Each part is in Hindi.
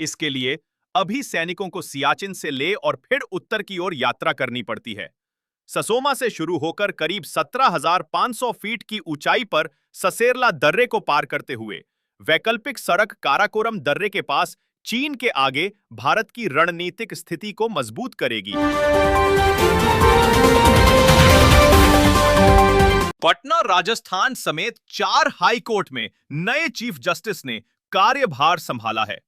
इसके लिए अभी सैनिकों को सियाचिन से ले और फिर उत्तर की ओर यात्रा करनी पड़ती है। ससोमा से शुरू होकर करीब 17,500 फीट की ऊंचाई पर ससेरला दर्रे को पार करते हुए वैकल्पिक सड़क काराकोरम दर्रे के पास चीन के आगे भारत की रणनीतिक स्थिति को मजबूत करेगी। पटना राजस्थान समेत 4 हाई कोर्ट में नए चीफ जस्टिस ने कार्यभार संभाला है।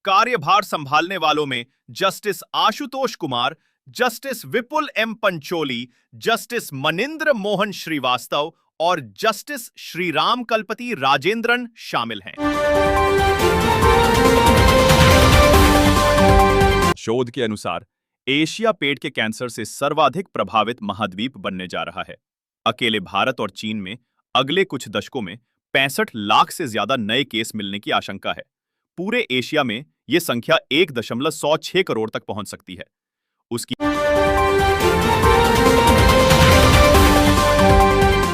कार्यभार संभालने वालों में जस्टिस आशुतोष कुमार, जस्टिस विपुल एम पंचोली, जस्टिस मनिंद्र मोहन श्रीवास्तव और जस्टिस श्रीराम कल्पति राजेंद्रन शामिल हैं। शोध के अनुसार एशिया पेट के कैंसर से सर्वाधिक प्रभावित महाद्वीप बनने जा रहा है। अकेले भारत और चीन में अगले कुछ दशकों में 65 लाख से ज्यादा नए केस मिलने की आशंका है। पूरे एशिया में यह संख्या 1.106 करोड़ तक पहुंच सकती है। उसकी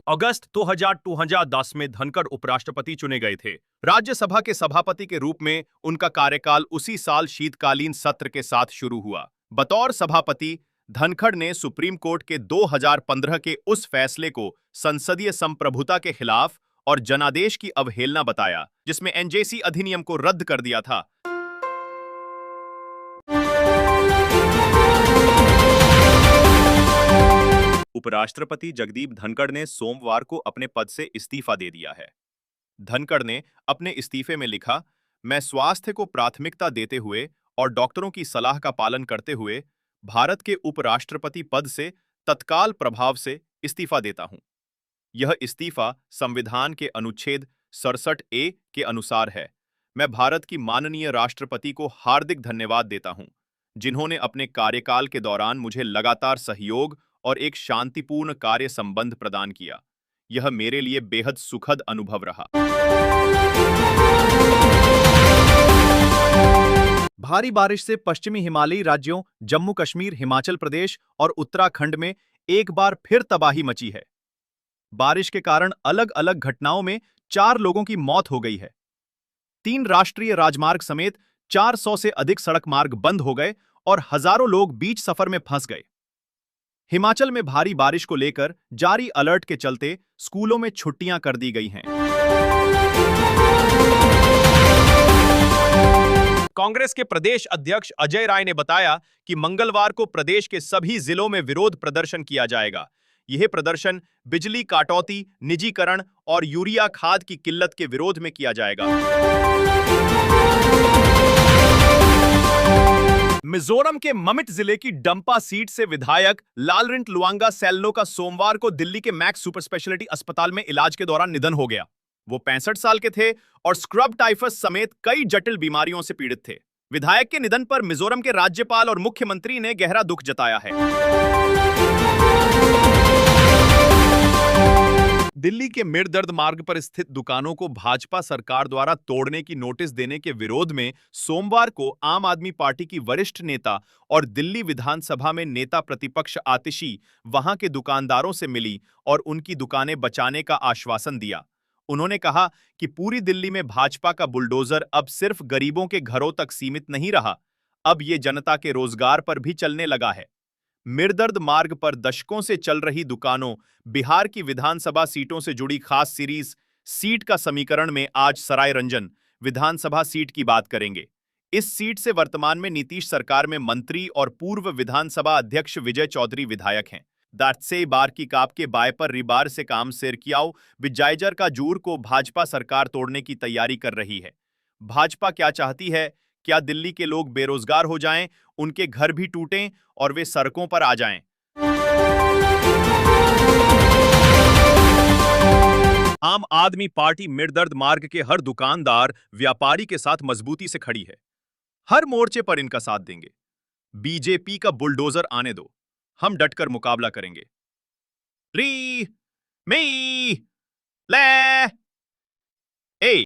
अगस्त 2010 में धनखड़ उपराष्ट्रपति चुने गए थे। राज्यसभा के सभापति के रूप में उनका कार्यकाल उसी साल शीतकालीन सत्र के साथ शुरू हुआ। बतौर सभापति धनखड़ ने सुप्रीम कोर्ट के 2015 के उस फैसले को संसदीय संप्रभुता के खिलाफ और जनादेश की अवहेलना बताया, जिसमें एनजेसी अधिनियम को रद्द कर दिया था। उपराष्ट्रपति जगदीप धनखड़ ने सोमवार को अपने पद से इस्तीफा दे दिया है। धनखड़ ने अपने इस्तीफे में लिखा, मैं स्वास्थ्य को प्राथमिकता देते हुए और डॉक्टरों की सलाह का पालन करते हुए भारत के उपराष्ट्रपति पद से तत्काल प्रभाव से इस्तीफा देता हूं। यह इस्तीफा संविधान के अनुच्छेद 67A के अनुसार है। मैं भारत की माननीय राष्ट्रपति को हार्दिक धन्यवाद देता हूं, जिन्होंने अपने कार्यकाल के दौरान मुझे लगातार सहयोग और एक शांतिपूर्ण कार्य संबंध प्रदान किया। यह मेरे लिए बेहद सुखद अनुभव रहा। भारी बारिश से पश्चिमी हिमालयी राज्यों जम्मू कश्मीर, हिमाचल प्रदेश और उत्तराखंड में एक बार फिर तबाही मची है। बारिश के कारण अलग अलग घटनाओं में 4 लोगों की मौत हो गई है। 3 राष्ट्रीय राजमार्ग समेत 400 से अधिक सड़क मार्ग बंद हो गए और हजारों लोग बीच सफर में फंस गए। हिमाचल में भारी बारिश को लेकर जारी अलर्ट के चलते स्कूलों में छुट्टियां कर दी गई हैं। कांग्रेस के प्रदेश अध्यक्ष अजय राय ने बताया कि मंगलवार को प्रदेश के सभी जिलों में विरोध प्रदर्शन किया जाएगा। यह प्रदर्शन बिजली काटौती, निजीकरण और यूरिया खाद की किल्लत के विरोध में किया जाएगा। मिजोरम के ममिट जिले की डंपा सीट से विधायक लालरिंट लुआंगा सेल्नो का सोमवार को दिल्ली के मैक्स सुपर स्पेशलिटी अस्पताल में इलाज के दौरान निधन हो गया। वो 65 साल के थे और स्क्रब टाइफस समेत कई जटिल बीमारियों से पीड़ित थे। विधायक के निधन पर मिजोरम के राज्यपाल और मुख्यमंत्री ने गहरा दुख जताया है। दिल्ली के मिरदर्द मार्ग पर स्थित दुकानों को भाजपा सरकार द्वारा तोड़ने की नोटिस देने के विरोध में सोमवार को आम आदमी पार्टी की वरिष्ठ नेता और दिल्ली विधानसभा में नेता प्रतिपक्ष आतिशी वहां के दुकानदारों से मिली और उनकी दुकानें बचाने का आश्वासन दिया। उन्होंने कहा कि पूरी दिल्ली में भाजपा का बुलडोजर अब सिर्फ गरीबों के घरों तक सीमित नहीं रहा, अब ये जनता के रोजगार पर भी चलने लगा है। मिरदर्द मार्ग पर दशकों से चल रही दुकानों बिहार की विधानसभा सीटों से जुड़ी खास सीरीज सीट का समीकरण में आज सराय रंजन विधानसभा सीट की बात करेंगे। इस सीट से वर्तमान में नीतीश सरकार में मंत्री और पूर्व विधानसभा अध्यक्ष विजय चौधरी विधायक हैं। दाटसे बार की काप के बाय पर रिबार से काम सेर कियाओ विजाइजर का जूर को भाजपा सरकार तोड़ने की तैयारी कर रही है। भाजपा क्या चाहती है? क्या दिल्ली के लोग बेरोजगार हो जाएं, उनके घर भी टूटें और वे सड़कों पर आ जाएं? आम आदमी पार्टी मिरदर्द मार्ग के हर दुकानदार, व्यापारी के साथ मजबूती से खड़ी है। हर मोर्चे पर इनका साथ देंगे। बीजेपी का बुलडोजर आने दो, हम डटकर मुकाबला करेंगे। री मी ले ए